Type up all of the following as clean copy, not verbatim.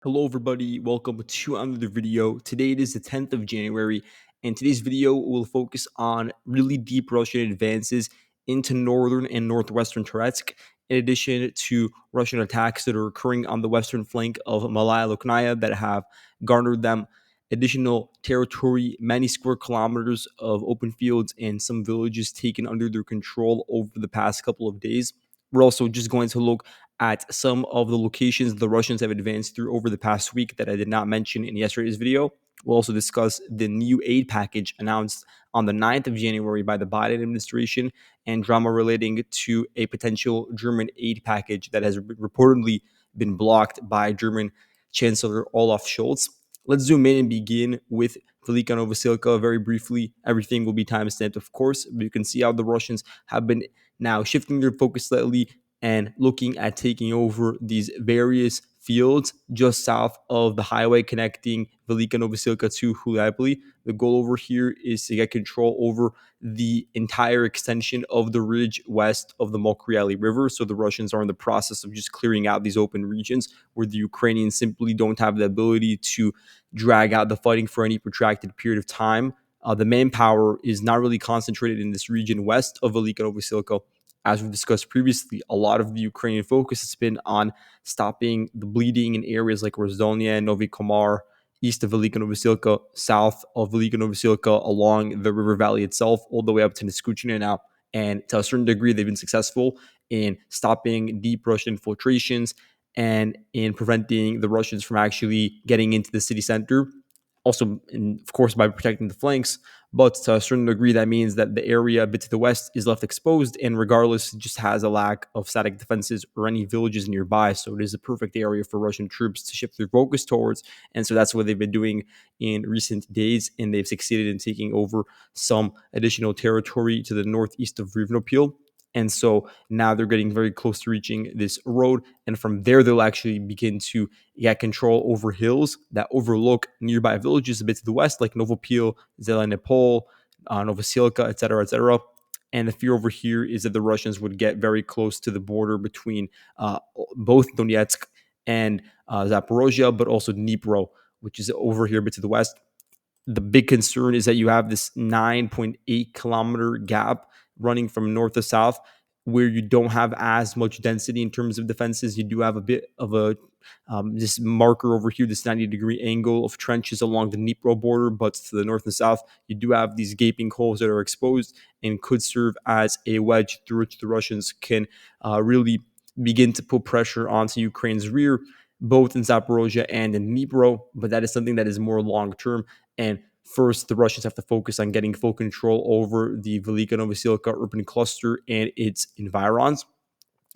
Hello everybody, welcome to another video. Today it is the 10th of January, and today's video will focus on really deep Russian advances into northern and northwestern Toretsk, in addition to Russian attacks that are occurring on the western flank of Malaya Luknaya that have garnered them additional territory, many square kilometers of open fields, and some villages taken under their control over the past couple of days. We're also just going to look at some of the locations the Russians have advanced through over the past week that I did not mention in yesterday's video. We'll also discuss the new aid package announced on the 9th of January by the Biden administration and drama relating to a potential German aid package that has reportedly been blocked by German Chancellor Olaf Scholz. Let's zoom in and begin with Velyka Novosilka very briefly. Everything will be timestamped, of course, but you can see how the Russians have been now shifting their focus slightly and looking at taking over these various fields just south of the highway connecting Velyka Novosilka to Hulaypoli. The goal over here is to get control over the entire extension of the ridge west of the Mokryali River. So the Russians are in the process of just clearing out these open regions where the Ukrainians simply don't have the ability to drag out the fighting for any protracted period of time. The manpower is not really concentrated in this region west of Velyka Novosilka. As we discussed previously, a lot of the Ukrainian focus has been on stopping the bleeding in areas like Rozdonia and Novi Komar, east of Velyka Novosilka, south of Velyka Novosilka, along the river valley itself, all the way up to Neskuchina now. And to a certain degree, they've been successful in stopping deep Russian infiltrations and in preventing the Russians from actually getting into the city center. Also, of course, by protecting the flanks, but to a certain degree, that means that the area a bit to the west is left exposed, and regardless, it just has a lack of static defenses or any villages nearby. So it is a perfect area for Russian troops to shift their focus towards. And so that's what they've been doing in recent days, and they've succeeded in taking over some additional territory to the northeast of Rivnopil. And so now they're getting very close to reaching this road. And from there, they'll actually begin to get control over hills that overlook nearby villages a bit to the west, like Novopil, Zelenopol, Novosilka, etc., etc. And the fear over here is that the Russians would get very close to the border between both Donetsk and Zaporozhye, but also Dnipro, which is over here a bit to the west. The big concern is that you have this 9.8 kilometer gap running from north to south where you don't have as much density in terms of defenses. You do have a bit of a this marker over here, this 90-degree angle of trenches along the Dnipro border, but to the north and south, you do have these gaping holes that are exposed and could serve as a wedge through which the Russians can really begin to put pressure onto Ukraine's rear, both in Zaporozhye and in Dnipro. But that is something that is more long term. And first, the Russians have to focus on getting full control over the Velyka Novosilka urban cluster and its environs.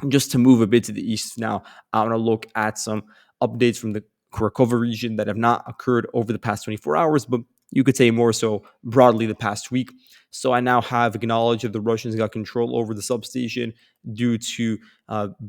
Just to move a bit to the east now, I want to look at some updates from the Kurakhove region that have not occurred over the past 24 hours, but you could say more so broadly the past week. So I now have acknowledged that the Russians got control over the substation due to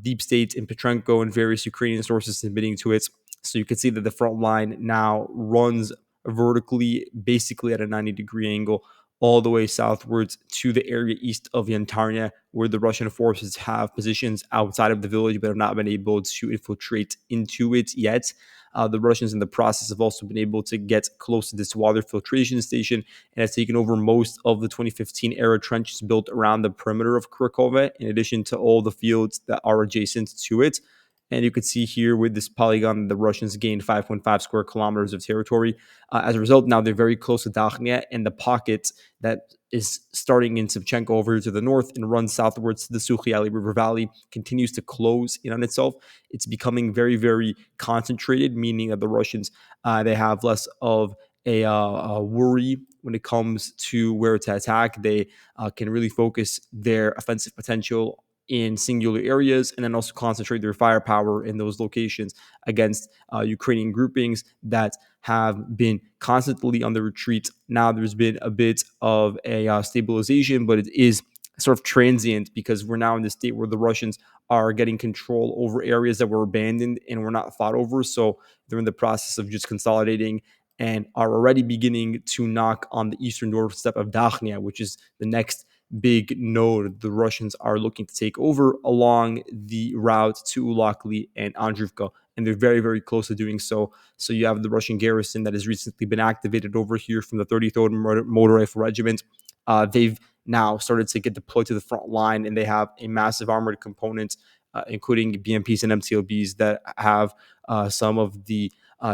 deep state in Petrenko and various Ukrainian sources admitting to it. So you can see that the front line now runs vertically, basically at a 90-degree angle, all the way southwards to the area east of Yantarnia, where the Russian forces have positions outside of the village but have not been able to infiltrate into it yet. The Russians, in the process, have also been able to get close to this water filtration station and has taken over most of the 2015 era trenches built around the perimeter of Kurakhove, in addition to all the fields that are adjacent to it. And you could see here with this polygon, the Russians gained 5.5 square kilometers of territory. As a result, now they're very close to Dakhnia, and the pocket that is starting in Savchenko over here to the north and runs southwards to the Sukhyali River Valley continues to close in on itself. It's becoming very, very concentrated, meaning that the Russians, they have less of a worry when it comes to where to attack. They can really focus their offensive potential in singular areas and then also concentrate their firepower in those locations against Ukrainian groupings that have been constantly on the retreat. Now there's been a bit of a stabilization, but it is sort of transient because we're now in the state where the Russians are getting control over areas that were abandoned and were not fought over. So they're in the process of just consolidating and are already beginning to knock on the eastern doorstep of Dakhnia, which is the next big node the Russians are looking to take over along the route to Ulakli and Andrivka. And they're very, very close to doing so. So you have the Russian garrison that has recently been activated over here from the 33rd Motor Rifle Regiment. They've now started to get deployed to the front line, and they have a massive armored component, including BMPs and MTLBs that have some of the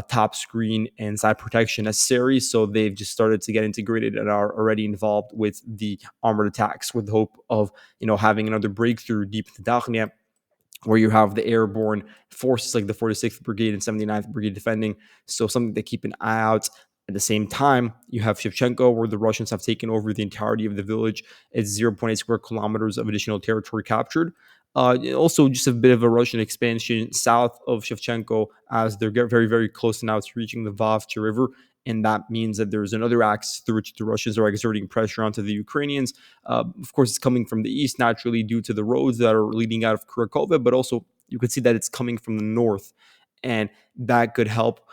top screen and side protection necessary. So they've just started to get integrated and are already involved with the armored attacks, with the hope of having another breakthrough deep into Dakhnia, where you have the airborne forces like the 46th Brigade and 79th Brigade defending. So something to keep an eye out. At the same time, you have Shevchenko, where the Russians have taken over the entirety of the village. It's zero point 0.8 square kilometers of additional territory captured. Also, just a bit of a Russian expansion south of Shevchenko, as they're very, very close now to reaching the Vovcha River. And that means that there's another axis through which the Russians are exerting pressure onto the Ukrainians. Of course, it's coming from the east, naturally, due to the roads that are leading out of Kurakhove, but also you could see that it's coming from the north. And that could help,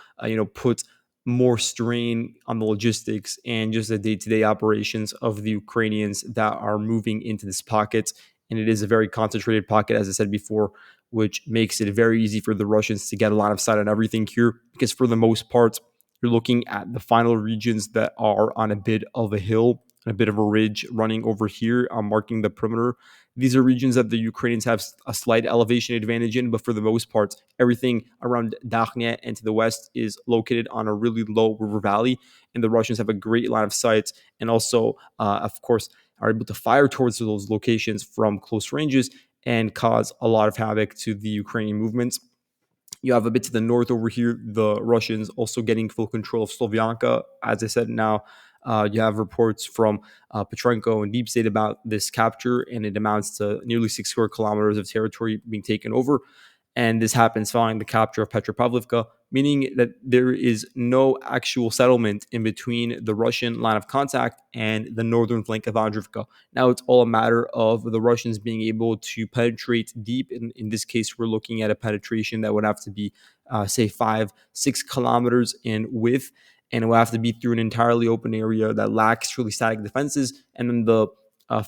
put more strain on the logistics and just the day-to-day operations of the Ukrainians that are moving into this pocket. And it is a very concentrated pocket, as I said before, which makes it very easy for the Russians to get a line of sight on everything here, because for the most part, you're looking at the final regions that are on a bit of a hill, a bit of a ridge running over here, marking the perimeter. These are regions that the Ukrainians have a slight elevation advantage in, but for the most part, everything around Dakhnia and to the west is located on a really low river valley, and the Russians have a great line of sight, and also, of course, are able to fire towards those locations from close ranges and cause a lot of havoc to the Ukrainian movements. You have a bit to the north over here, the Russians also getting full control of Slovyanka. As I said, now you have reports from Petrenko and Deep State about this capture, and it amounts to nearly 6 square kilometers of territory being taken over. And this happens following the capture of Petropavlivka, meaning that there is no actual settlement in between the Russian line of contact and the northern flank of Andrivka. Now it's all a matter of the Russians being able to penetrate deep. In this case, we're looking at a penetration that would have to be, say, 5-6 kilometers in width, and it will have to be through an entirely open area that lacks really static defenses. And then the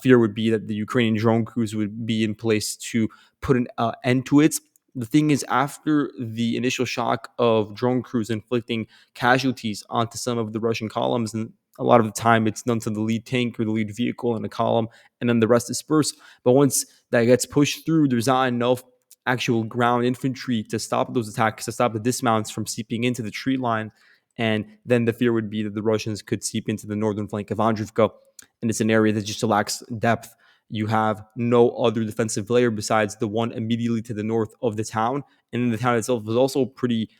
fear would be that the Ukrainian drone crews would be in place to put an end to it. The thing is, after the initial shock of drone crews inflicting casualties onto some of the Russian columns, and a lot of the time it's done to the lead tank or the lead vehicle in a column, and then the rest disperse. But once that gets pushed through, there's not enough actual ground infantry to stop those attacks, to stop the dismounts from seeping into the tree line. And then the fear would be that the Russians could seep into the northern flank of Andrivka. And it's an area that just lacks depth. You have no other defensive layer besides the one immediately to the north of the town. And then the town itself is also pretty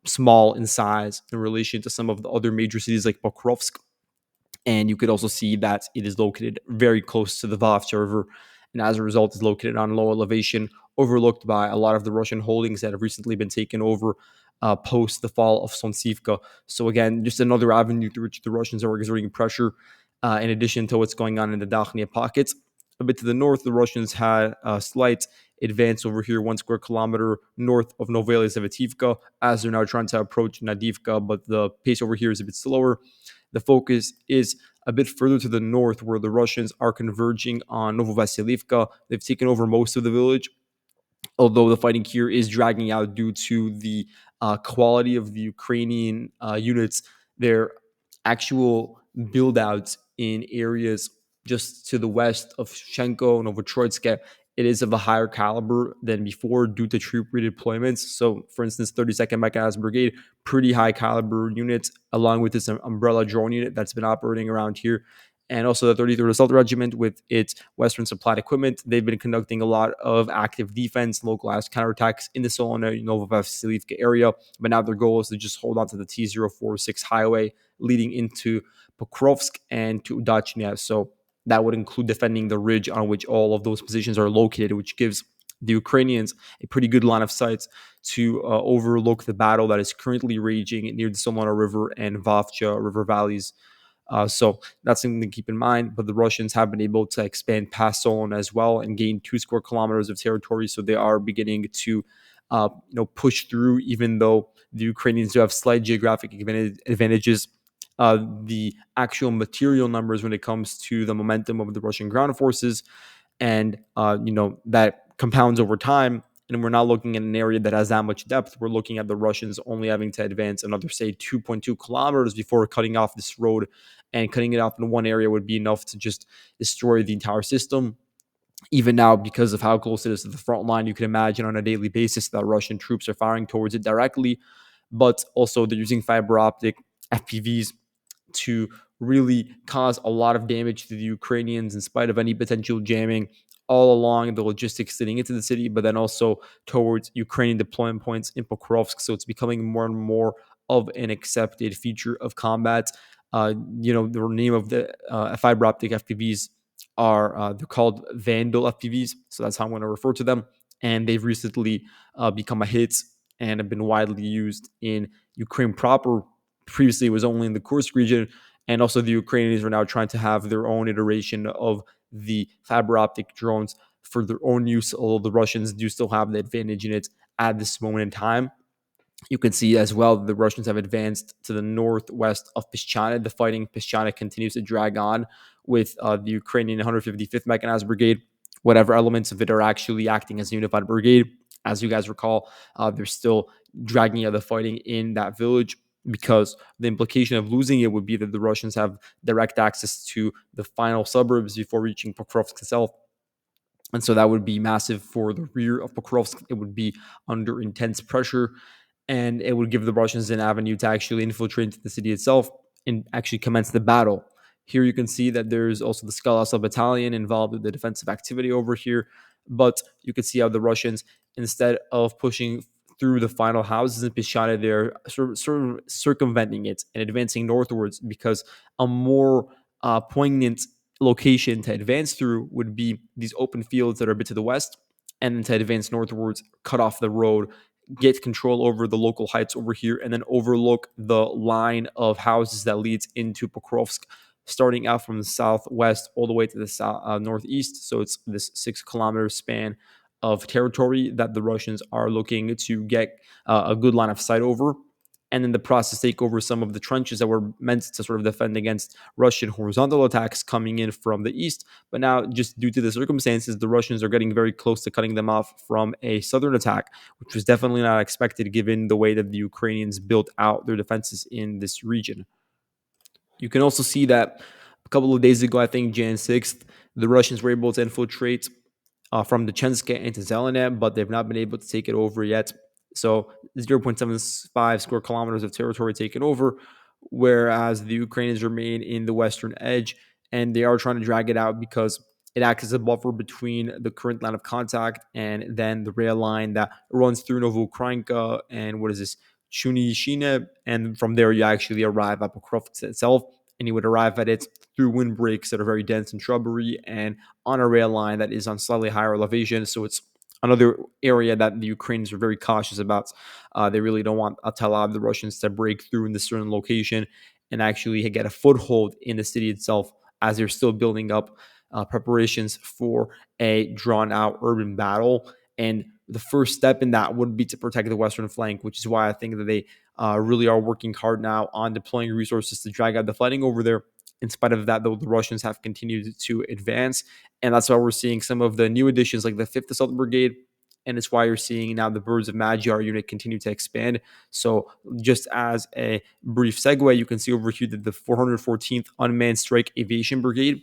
small in size in relation to some of the other major cities like Pokrovsk. And you could also see that it is located very close to the Vovcha River. And as a result, is located on low elevation, overlooked by a lot of the Russian holdings that have recently been taken over post the fall of Sontsivka. So again, just another avenue through which the Russians are exerting pressure, in addition to what's going on in the Dakhnia pockets. A bit to the north, the Russians had a slight advance over here, 1 square kilometer north of Novaya Zavetivka, as they're now trying to approach Nadivka, but the pace over here is a bit slower. The focus is a bit further to the north, where the Russians are converging on Novovasilivka. They've taken over most of the village, although the fighting here is dragging out due to the quality of the Ukrainian units. Their actual build outs in areas just to the west of Shenko and Novotroitsk, it is of a higher caliber than before due to troop redeployments. So, for instance, 32nd Mechanized Brigade, pretty high caliber units, along with this umbrella drone unit that's been operating around here. And also the 33rd Assault Regiment with its Western supplied equipment. They've been conducting a lot of active defense, localized counterattacks in the Solona Novovasilivka area. But now their goal is to just hold on to the T046 highway leading into Pokrovsk and to Udachnia. So that would include defending the ridge on which all of those positions are located, which gives the Ukrainians a pretty good line of sight to overlook the battle that is currently raging near the Solona River and Vovcha River valleys. So that's something to keep in mind. But the Russians have been able to expand past Solon as well and gain 2 square kilometers of territory. So they are beginning to, push through, even though the Ukrainians do have slight geographic advantages the actual material numbers when it comes to the momentum of the Russian ground forces, and that compounds over time. And we're not looking at an area that has that much depth. We're looking at the Russians only having to advance another, say, 2.2 kilometers before cutting off this road, and cutting it off in one area would be enough to just destroy the entire system. Even now, because of how close it is to the front line, you can imagine on a daily basis that Russian troops are firing towards it directly. But also, they're using fiber optic FPVs to really cause a lot of damage to the Ukrainians in spite of any potential jamming all along the logistics leading into the city, but then also towards Ukrainian deployment points in Pokrovsk. So it's becoming more and more of an accepted feature of combat. The name of the fiber optic FPVs are they're called Vandal FPVs. So that's how I'm going to refer to them. And they've recently become a hit and have been widely used in Ukraine proper. Previously, it was only in the Kursk region, and also the Ukrainians are now trying to have their own iteration of the fiber optic drones for their own use, although the Russians do still have the advantage in it at this moment in time. You can see as well that the Russians have advanced to the northwest of Pischana. The fighting in Pischana continues to drag on with the Ukrainian 155th Mechanized Brigade. Whatever elements of it are actually acting as a unified brigade. As you guys recall, they're still dragging out the fighting in that village, because the implication of losing it would be that the Russians have direct access to the final suburbs before reaching Pokrovsk itself. And so that would be massive for the rear of Pokrovsk. It would be under intense pressure, and it would give the Russians an avenue to actually infiltrate into the city itself and actually commence the battle. Here you can see that there's also the Skalasa battalion involved with the defensive activity over here, but you can see how the Russians, instead of pushing through the final houses in Pishana, they're sort of circumventing it and advancing northwards, because a more poignant location to advance through would be these open fields that are a bit to the west, and then to advance northwards, cut off the road, get control over the local heights over here, and then overlook the line of houses that leads into Pokrovsk, starting out from the southwest all the way to the northeast. So it's this 6 kilometer span of territory that the Russians are looking to get a good line of sight over, and in the process take over some of the trenches that were meant to sort of defend against Russian horizontal attacks coming in from the east. But now, just due to the circumstances, the Russians are getting very close to cutting them off from a southern attack, which was definitely not expected given the way that the Ukrainians built out their defenses in this region. You can also see that a couple of days ago, I think Jan 6th, the Russians were able to infiltrate from the Chenska into Zelene, but they've not been able to take it over yet. So 0.75 square kilometers of territory taken over, whereas the Ukrainians remain in the western edge, and they are trying to drag it out because it acts as a buffer between the current line of contact and then the rail line that runs through Novoukrayinka and what is this, Chunishine, and from there you actually arrive at Pokrovsk itself, and you would arrive at it through windbreaks that are very dense in shrubbery and on a rail line that is on slightly higher elevation. So it's another area that the Ukrainians are very cautious about. They really don't want to allow the Russians to break through in this certain location and actually get a foothold in the city itself, as they're still building up preparations for a drawn out urban battle. And the first step in that would be to protect the western flank, which is why I think that they really are working hard now on deploying resources to drag out the fighting over there. In spite of that, though, the Russians have continued to advance, and that's why we're seeing some of the new additions like the 5th Assault Brigade, and it's why you're seeing now the Birds of Magyar unit continue to expand. So just as a brief segue, you can see over here that the 414th Unmanned Strike Aviation Brigade,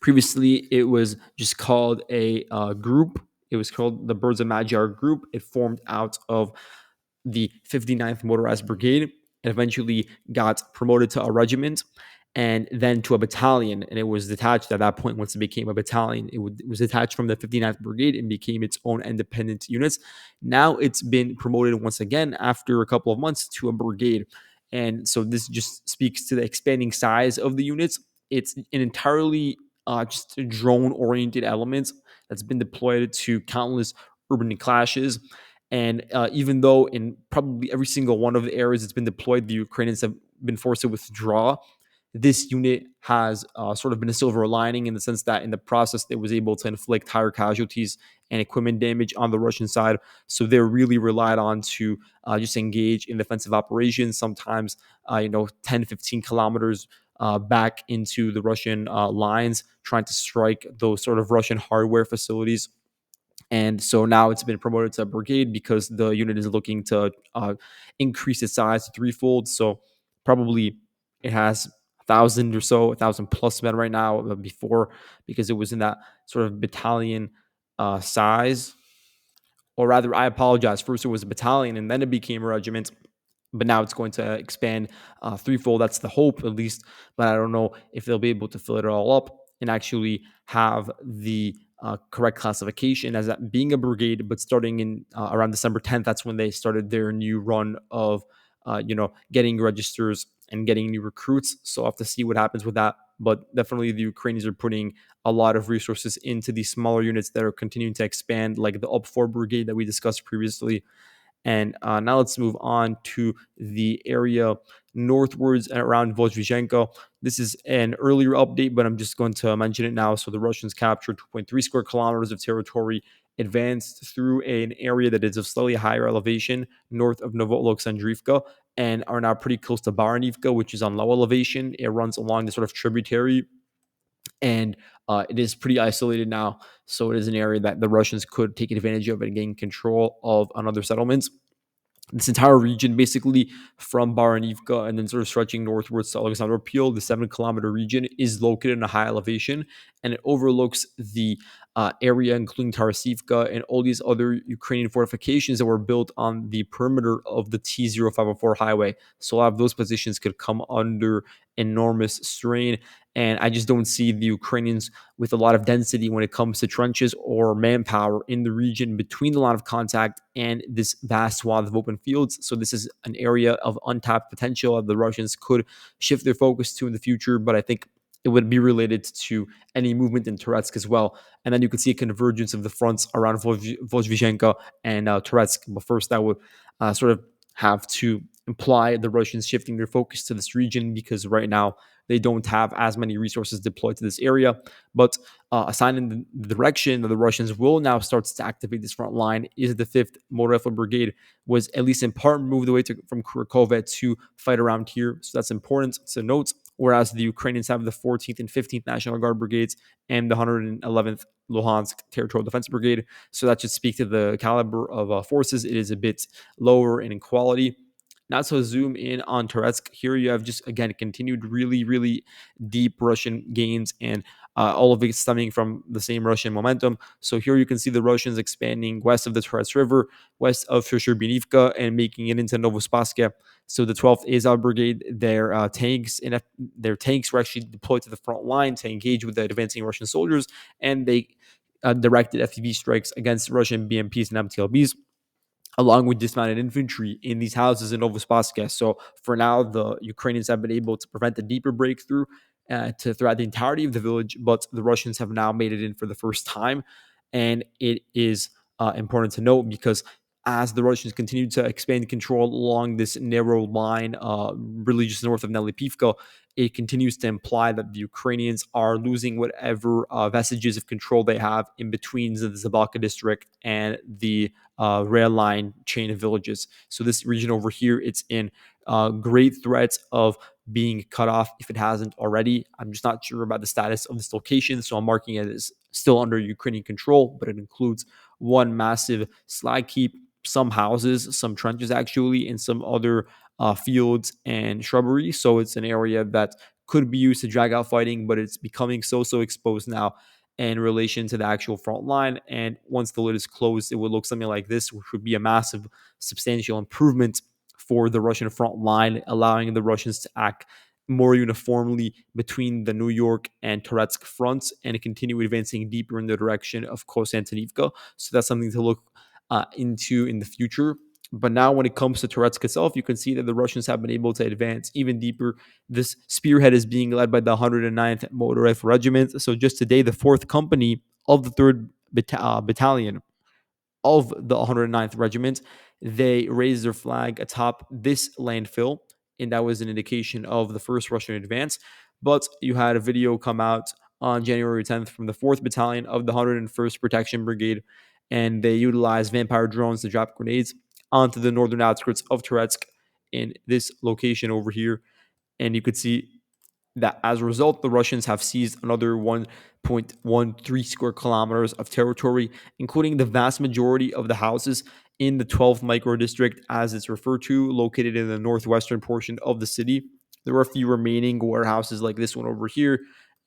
previously it was just called a group. It was called the Birds of Magyar Group. It formed out of the 59th Motorized Brigade, and eventually got promoted to a regiment and then to a battalion. And it was detached at that point. Once it became a battalion, it was detached from the 59th Brigade and became its own independent units. Now it's been promoted once again after a couple of months to a brigade. And so this just speaks to the expanding size of the units. It's an entirely just drone oriented element that's been deployed to countless urban clashes. And even though in probably every single one of the areas it's been deployed, the Ukrainians have been forced to withdraw, this unit has sort of been a silver lining in the sense that in the process it was able to inflict higher casualties and equipment damage on the Russian side. So they're really relied on to just engage in defensive operations, sometimes 10, 15 kilometers back into the Russian lines, trying to strike those sort of Russian hardware facilities. And so now it's been promoted to a brigade because the unit is looking to increase its size to threefold. So probably it has 1,000 or so, 1,000 plus men right now. Before, because it was in that sort of battalion size, or rather, I apologize. First, it was a battalion, and then it became a regiment. But now it's going to expand threefold. That's the hope, at least. But I don't know if they'll be able to fill it all up and actually have the correct classification as that being a brigade. But starting in around December 10th, that's when they started their new run of getting registers and getting new recruits. So I'll have to see what happens with that. But definitely the Ukrainians are putting a lot of resources into these smaller units that are continuing to expand, like the Up 4 Brigade that we discussed previously. And now let's move on to the area northwards and around Vozhizhenko. This is an earlier update, but I'm just going to mention it now. So the Russians captured 2.3 square kilometers of territory, advanced through an area that is of slightly higher elevation north of Novoalexandrivka, and are now pretty close to Baranivka, which is on low elevation. It runs along the sort of tributary, and it is pretty isolated now. So it is an area that the Russians could take advantage of and gain control of on other settlements. This entire region, basically from Baranivka and then sort of stretching northwards to Alexandropol, the 7 kilometer region, is located in a high elevation, and it overlooks the area, including Tarasivka and all these other Ukrainian fortifications that were built on the perimeter of the T0504 highway. So a lot of those positions could come under enormous strain. And I just don't see the Ukrainians with a lot of density when it comes to trenches or manpower in the region between the line of contact and this vast swath of open fields. So this is an area of untapped potential that the Russians could shift their focus to in the future. But I think it would be related to any movement in Toretsk as well. And then you could see a convergence of the fronts around Vozhizhenko and Toretsk. But first, that would sort of have to imply the Russians shifting their focus to this region, because right now they don't have as many resources deployed to this area. But a sign in the direction that the Russians will now start to activate this front line is the 5th Motor Rifle Brigade was at least in part moved away from Kurakhove to fight around here. So that's important to note. Whereas the Ukrainians have the 14th and 15th National Guard Brigades and the 111th Luhansk Territorial Defense Brigade. So that should speak to the caliber of forces. It is a bit lower in quality. Now to zoom in on Toretsk, here you have just again continued really, really deep Russian gains, and all of it stemming from the same Russian momentum. So here you can see the Russians expanding west of the Toretsk River, west of Shcherbinivka, and making it into Novospassky. So the 12th Azov Brigade, their tanks were actually deployed to the front line to engage with the advancing Russian soldiers, and they directed FPV strikes against Russian BMPs and MTLBs, along with dismounted infantry in these houses in Novospassky. So for now, the Ukrainians have been able to prevent a deeper breakthrough throughout the entirety of the village, but the Russians have now made it in for the first time. And it is important to note, because as the Russians continue to expand control along this narrow line, really just north of Nelipivka, it continues to imply that the Ukrainians are losing whatever vestiges of control they have in between the Zabalka district and the rail line chain of villages. So this region over here, it's in great threats of being cut off if it hasn't already. I'm just not sure about the status of this location, so I'm marking it as still under Ukrainian control, but it includes one massive slag heap, some houses, some trenches actually, and some other fields and shrubbery. So it's an area that could be used to drag out fighting, but it's becoming so exposed now in relation to the actual front line. And once the lid is closed, it would look something like this, which would be a massive, substantial improvement for the Russian front line, allowing the Russians to act more uniformly between the New York and Toretsk fronts and continue advancing deeper in the direction of Konstantinivka. So that's something to look into in the future. But now, when it comes to Toretsk itself, you can see that the Russians have been able to advance even deeper. This spearhead is being led by the 109th Motor Rifle Regiment. So just today, the 4th Company of the 3rd Battalion of the 109th Regiment, they raised their flag atop this landfill and that was an indication of the first Russian advance. But you had a video come out on January 10th from the 4th Battalion of the 101st Protection Brigade, and they utilized vampire drones to drop grenades onto the northern outskirts of Toretsk in this location over here. And you could see that as a result, the Russians have seized another 1.13 square kilometers of territory, including the vast majority of the houses in the 12th micro district, as it's referred to, located in the northwestern portion of the city. There are a few remaining warehouses like this one over here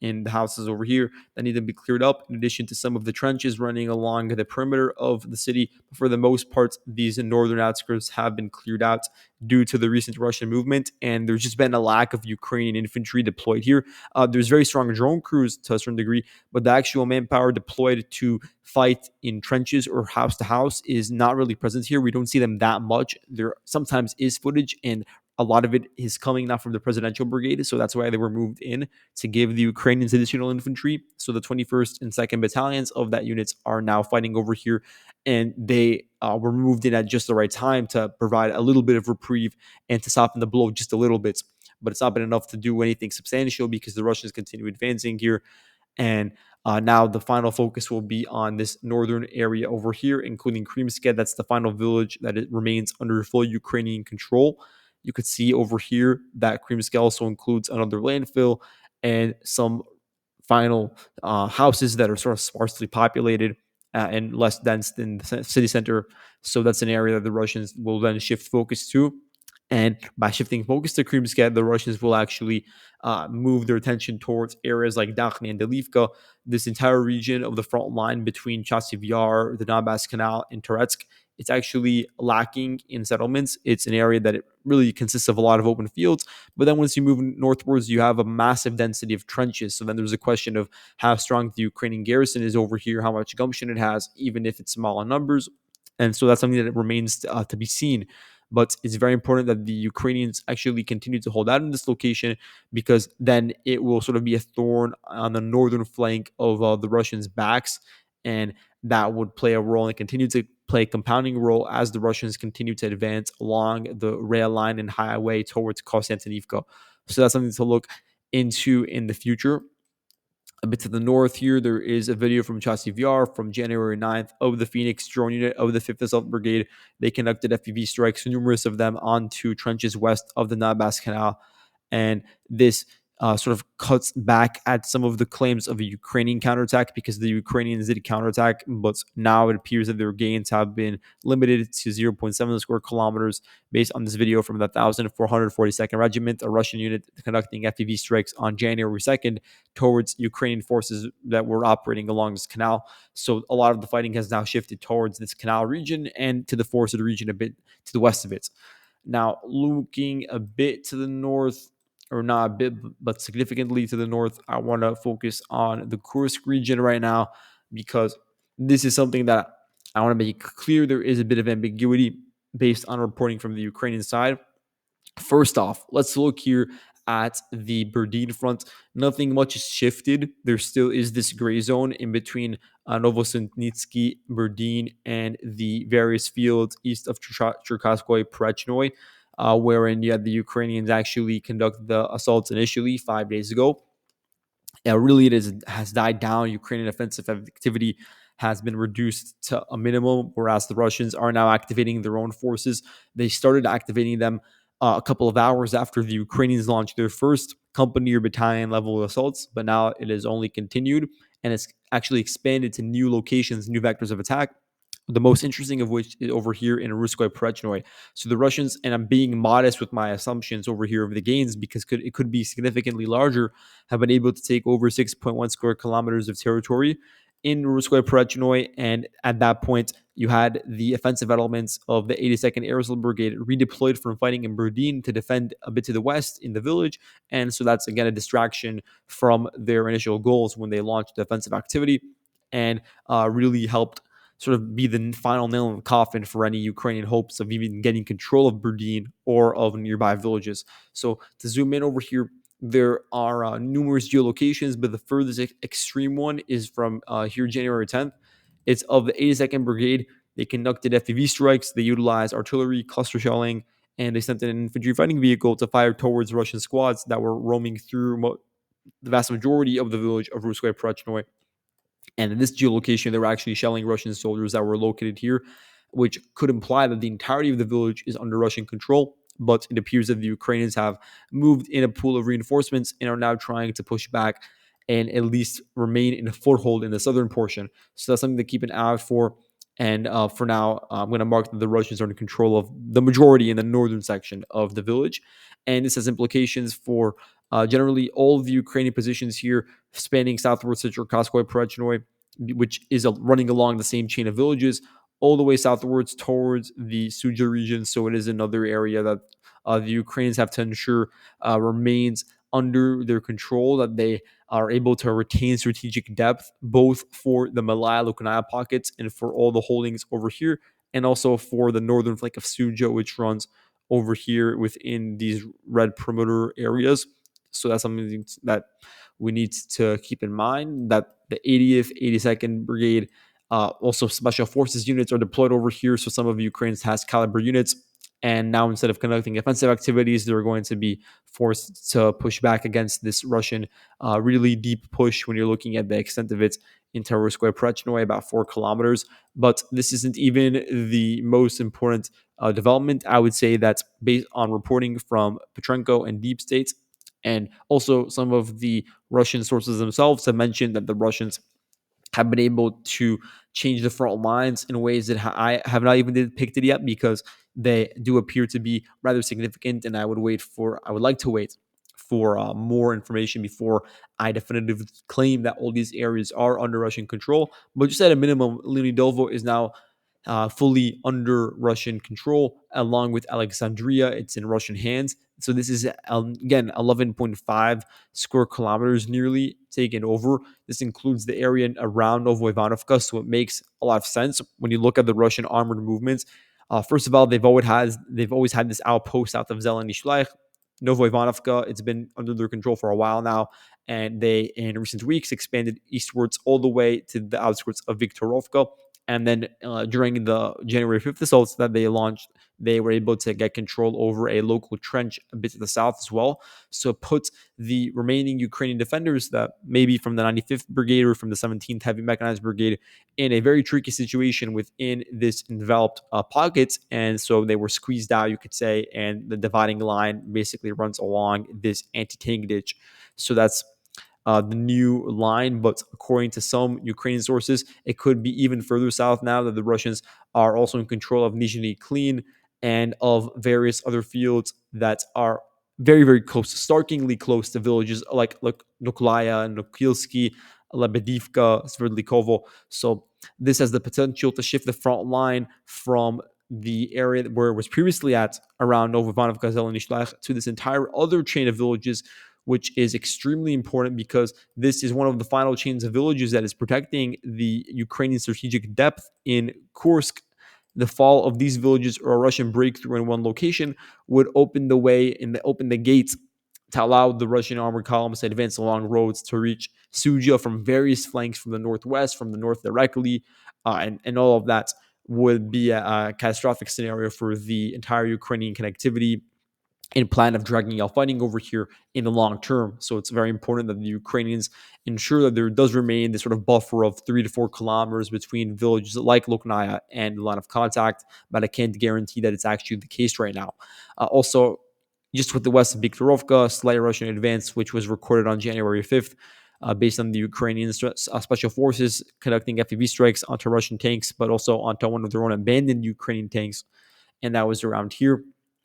and the houses over here that need to be cleared up, in addition to some of the trenches running along the perimeter of the city. For the most part, these northern outskirts have been cleared out due to the recent Russian movement, and there's just been a lack of Ukrainian infantry deployed here. There's very strong drone crews to a certain degree, but the actual manpower deployed to fight in trenches or house to house is not really present here. We don't see them that much. There sometimes is footage, and a lot of it is coming not from the presidential brigade, so that's why they were moved in to give the Ukrainians additional infantry. So the 21st and 2nd battalions of that units are now fighting over here, and they were moved in at just the right time to provide a little bit of reprieve and to soften the blow just a little bit. But it's not been enough to do anything substantial because the Russians continue advancing here. And now the final focus will be on this northern area over here, including Krimsk. That's the final village that it remains under full Ukrainian control. You could see over here that Krimsk also includes another landfill and some final houses that are sort of sparsely populated and less dense than the city center. So that's an area that the Russians will then shift focus to. And by shifting focus to Krimsk, the Russians will actually move their attention towards areas like Dakhny and Delivka, this entire region of the front line between Chasiv Yar, the Donbass Canal, and Toretsk. It's actually lacking in settlements. It's an area that it really consists of a lot of open fields. But then once you move northwards, you have a massive density of trenches. So then there's a question of how strong the Ukrainian garrison is over here, how much gumption it has, even if it's small in numbers. And so that's something that remains to be seen. But it's very important that the Ukrainians actually continue to hold out in this location, because then it will sort of be a thorn on the northern flank of the Russians' backs. And that would play a role and continue to play a compounding role as the Russians continue to advance along the rail line and highway towards Konstantinivka. So that's something to look into in the future. A bit to the north here, there is a video from Chasiv Yar from January 9th of the Phoenix drone unit of the 5th Assault Brigade. They conducted FPV strikes, numerous of them, onto trenches west of the Donbass Canal. And this sort of cuts back at some of the claims of a Ukrainian counterattack, because the Ukrainians did counterattack, but now it appears that their gains have been limited to 0.7 square kilometers based on this video from the 1442nd Regiment, a Russian unit conducting FPV strikes on January 2nd towards Ukrainian forces that were operating along this canal. So a lot of the fighting has now shifted towards this canal region and to the forest region a bit to the west of it. Now, looking a bit to the north, or not a bit, but significantly to the north, I want to focus on the Kursk region right now, because this is something that I want to make clear. There is a bit of ambiguity based on reporting from the Ukrainian side. First off, let's look here at the Berdin front. Nothing much has shifted. There still is this gray zone in between Novosintnitsky, Berdin, and the various fields east of Cherkasskoye, Prechnoy, wherein you had the Ukrainians actually conduct the assaults initially 5 days ago. Really, has died down. Ukrainian offensive activity has been reduced to a minimum, whereas the Russians are now activating their own forces. They started activating them a couple of hours after the Ukrainians launched their first company or battalion level assaults, but now it has only continued, and it's actually expanded to new locations, new vectors of attack. The most interesting of which is over here in Ruskoye Prechnoy. So the Russians, and I'm being modest with my assumptions over here of the gains, because it could be significantly larger, have been able to take over 6.1 square kilometers of territory in Ruskoye Prechnoy. And at that point, you had the offensive elements of the 82nd Air Assault Brigade redeployed from fighting in Berdin to defend a bit to the west in the village. And so that's, again, a distraction from their initial goals when they launched the offensive activity, and really helped sort of be the final nail in the coffin for any Ukrainian hopes of even getting control of Berdin or of nearby villages. So to zoom in over here, there are numerous geolocations, but the furthest extreme one is from here, January 10th. It's of the 82nd Brigade. They conducted FPV strikes. They utilized artillery, cluster shelling, and they sent an infantry fighting vehicle to fire towards Russian squads that were roaming through the vast majority of the village of Ruskoye Prachnoi. And in this geolocation, they were actually shelling Russian soldiers that were located here, which could imply that the entirety of the village is under Russian control. But it appears that the Ukrainians have moved in a pool of reinforcements and are now trying to push back and at least remain in a foothold in the southern portion. So that's something to keep an eye out for. And for now, I'm going to mark that the Russians are in control of the majority in the northern section of the village. And this has implications for generally all of the Ukrainian positions here, spanning southwards to Cherkaskoye Prachnoi, which is running along the same chain of villages, all the way southwards towards the Suja region. So it is another area that the Ukrainians have to ensure remains under their control, that they are able to retain strategic depth, both for the Malaya Luknaya pockets and for all the holdings over here, and also for the northern flank of Suja, which runs over here within these red perimeter areas. So that's something that we need to keep in mind, that the 80th, 82nd Brigade, also special forces units are deployed over here. So some of Ukraine's has caliber units. And now instead of conducting offensive activities, they're going to be forced to push back against this Russian really deep push when you're looking at the extent of it into Ruskoye Prachnoi, about 4 kilometers. But this isn't even the most important development. I would say that's based on reporting from Petrenko and Deep State. And also, some of the Russian sources themselves have mentioned that the Russians have been able to change the front lines in ways that I have not even depicted yet, because they do appear to be rather significant. And I would like to wait for more information before I definitively claim that all these areas are under Russian control. But just at a minimum, Leonidovo is now fully under Russian control, along with Alexandria. It's in Russian hands. So this is, again, 11.5 square kilometers nearly taken over. This includes the area around Novoivanovka, so it makes a lot of sense when you look at the Russian armored movements. First of all, they've always had this outpost south of Zeleny Shlach. Novoivanovka, it's been under their control for a while now, and they, in recent weeks, expanded eastwards all the way to the outskirts of Viktorovka. And then during the January 5th assaults that they launched, they were able to get control over a local trench a bit to the south as well. So put the remaining Ukrainian defenders, that maybe from the 95th Brigade or from the 17th Heavy Mechanized Brigade, in a very tricky situation within this enveloped pocket. And so they were squeezed out, you could say, and the dividing line basically runs along this anti-tank ditch. So that's the new line, but according to some Ukrainian sources, it could be even further south now that the Russians are also in control of Nizhny Klin and of various other fields that are very, very close, starkingly close to villages like Nuklaya, Nukilsky, Lebedivka, Sverdlikovo. So this has the potential to shift the front line from the area where it was previously at around Novovanovka, Zelenishlach, to this entire other chain of villages, which is extremely important because this is one of the final chains of villages that is protecting the Ukrainian strategic depth in Kursk. The fall of these villages or a Russian breakthrough in one location would open the way and open the gates to allow the Russian armored columns to advance along roads to reach Suja from various flanks, from the northwest, from the north directly, and all of that would be a catastrophic scenario for the entire Ukrainian connectivity and plan of dragging out fighting over here in the long term. So it's very important that the Ukrainians ensure that there does remain this sort of buffer of 3 to 4 kilometers between villages like Luknaya and the line of contact, but I can't guarantee that it's actually the case right now. Also, just with the west of Viktorovka, slight Russian advance, which was recorded on January 5th, based on the Ukrainian special forces conducting FPV strikes onto Russian tanks, but also onto one of their own abandoned Ukrainian tanks, and that was around here.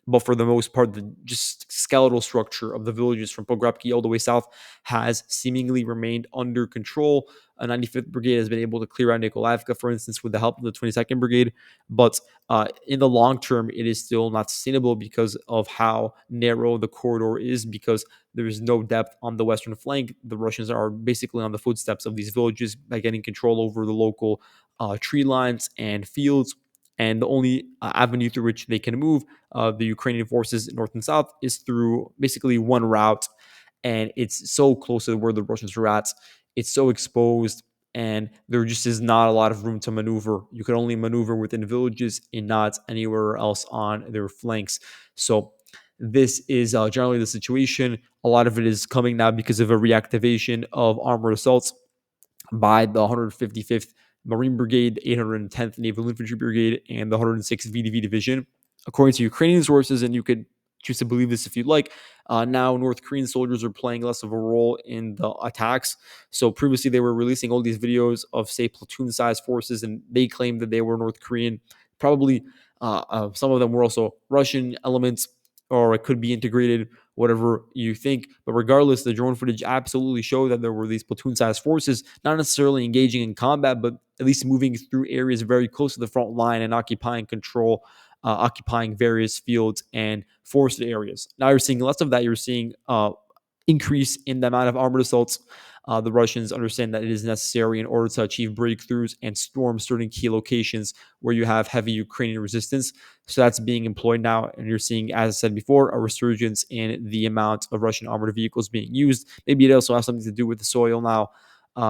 But for the most part, the just skeletal structure of the villages from Pograbki all the way south has seemingly remained under control. A 95th Brigade has been able to clear out Nikolaevka, for instance, with the help of the 22nd Brigade. But in the long term, it is still not sustainable because of how narrow the corridor is, because there is no depth on the western flank. The Russians are basically on the footsteps of these villages by getting control over the local tree lines and fields. And the only avenue through which they can move the Ukrainian forces north and south is through basically one route. And it's so close to where the Russians are at. It's so exposed. and there just is not a lot of room to maneuver. You can only maneuver within villages and not anywhere else on their flanks. So this is generally the situation. A lot of it is coming now because of a reactivation of armored assaults by the 155th Marine Brigade, the 810th Naval Infantry Brigade, and the 106th VDV Division. According to Ukrainian sources, and you could choose to believe this if you'd like, now North Korean soldiers are playing less of a role in the attacks. So previously they were releasing all these videos of, say, platoon-sized forces, and they claimed that they were North Korean. Probably some of them were also Russian elements, or it could be integrated, whatever you think. But regardless, the drone footage absolutely showed that there were these platoon-sized forces, not necessarily engaging in combat, but at least moving through areas very close to the front line and occupying control, occupying various fields and forested areas. Now you're seeing less of that. You're seeing increase in the amount of armored assaults. The Russians understand that it is necessary in order to achieve breakthroughs and storm certain key locations where you have heavy Ukrainian resistance. So that's being employed now. And you're seeing, as I said before, a resurgence in the amount of Russian armored vehicles being used. Maybe it also has something to do with the soil now.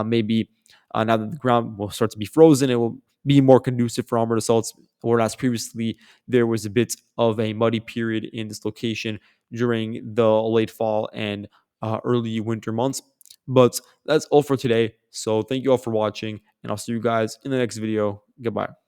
Maybe now that the ground will start to be frozen, it will be more conducive for armored assaults. Whereas previously, there was a bit of a muddy period in this location during the late fall and early winter months. But that's all for today. So thank you all for watching, and I'll see you guys in the next video. Goodbye.